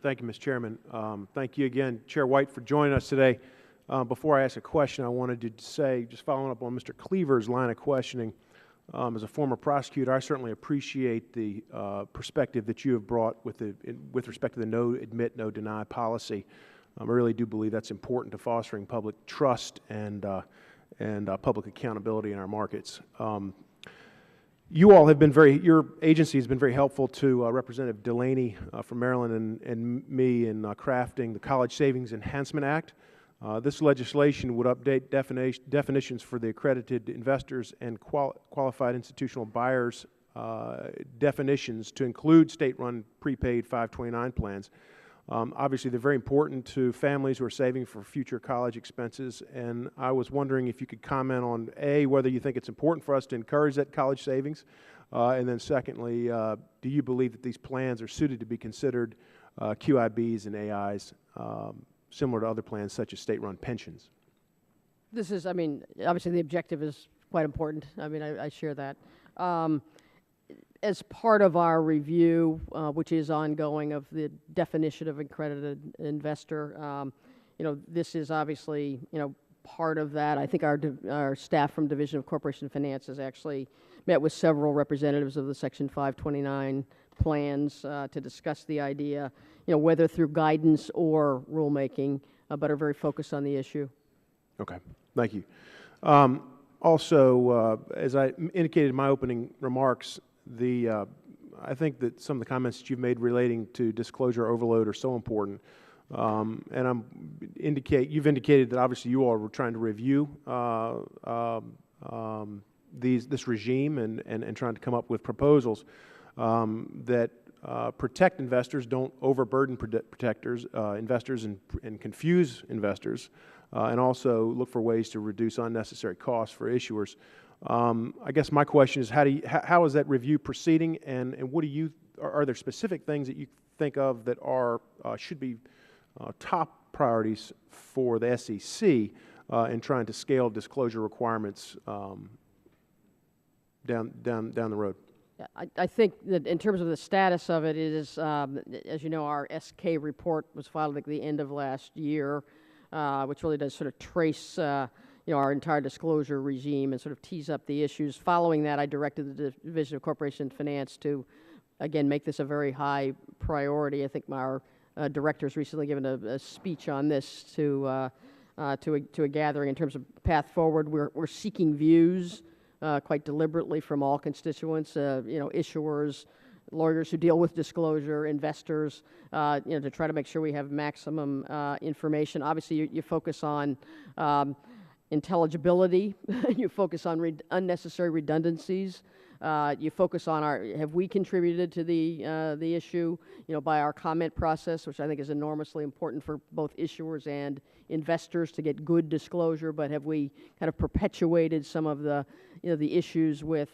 Thank you, Mr. Chairman. Thank you again, Chair White, for joining us today. Before I ask a question, I wanted to say, just following up on Mr. Cleaver's line of questioning, as a former prosecutor, I certainly appreciate the perspective that you have brought with respect to the no admit, no deny policy. I really do believe that's important to fostering public trust and public accountability in our markets. You all have been your agency has been very helpful to Representative Delaney from Maryland and me in crafting the College Savings Enhancement Act. This legislation would update definitions for the accredited investors and qualified institutional buyers definitions to include state-run prepaid 529 plans. Obviously, they're very important to families who are saving for future college expenses, and I was wondering if you could comment on, A, whether you think it's important for us to encourage that college savings, and then secondly, do you believe that these plans are suited to be considered QIBs and AIs, similar to other plans such as state-run pensions? This is, I mean, obviously the objective is quite important. I mean, I share that. As part of our review, which is ongoing, of the definition of accredited investor, this is obviously, part of that. I think our staff from Division of Corporation Finance has actually met with several representatives of the Section 529 plans to discuss the idea, whether through guidance or rulemaking, but are very focused on the issue. Okay, thank you. Also, as I indicated in my opening remarks, I think that some of the comments that you've made relating to disclosure overload are so important, and you've indicated that obviously you all were trying to review this regime and trying to come up with proposals that protect investors, don't overburden investors and confuse investors, and also look for ways to reduce unnecessary costs for issuers. I guess my question is, how is that review proceeding, and what are there specific things that you think of that should be top priorities for the SEC in trying to scale disclosure requirements down the road? I think that in terms of the status of it is, as you know, our SK report was filed at the end of last year, which really does sort of trace our entire disclosure regime and sort of tease up the issues. Following that, I directed the Division of Corporation Finance to, again, make this a very high priority. I think our director's recently given a speech on this to a gathering in terms of path forward. We're seeking views quite deliberately from all constituents, issuers, lawyers who deal with disclosure, investors, to try to make sure we have maximum information. Obviously, you focus on intelligibility, you focus on unnecessary redundancies, you focus on have we contributed to the issue, by our comment process, which I think is enormously important for both issuers and investors to get good disclosure, but have we kind of perpetuated some of the issues with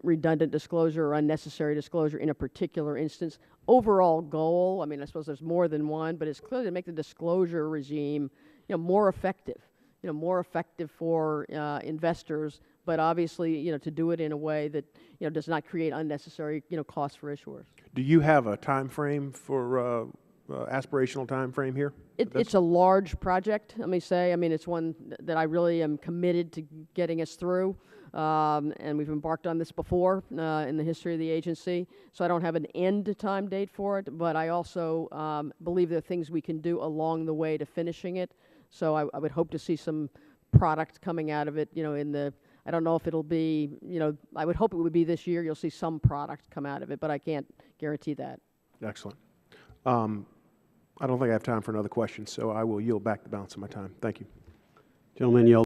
redundant disclosure or unnecessary disclosure in a particular instance. Overall goal, I mean, I suppose there's more than one, but it's clearly to make the disclosure regime, more effective. More effective for investors, but obviously, to do it in a way that, does not create unnecessary, costs for issuers. Do you have a time frame for aspirational time frame here? It's a large project, let me say. I mean, it's one that I really am committed to getting us through, and we've embarked on this before in the history of the agency, so I don't have an end time date for it, but I also believe there are things we can do along the way to finishing it. So I would hope to see some product coming out of it, I don't know if it'll be, I would hope it would be this year. You'll see some product come out of it, but I can't guarantee that. Excellent. I don't think I have time for another question, so I will yield back the balance of my time. Thank you. Gentleman yield.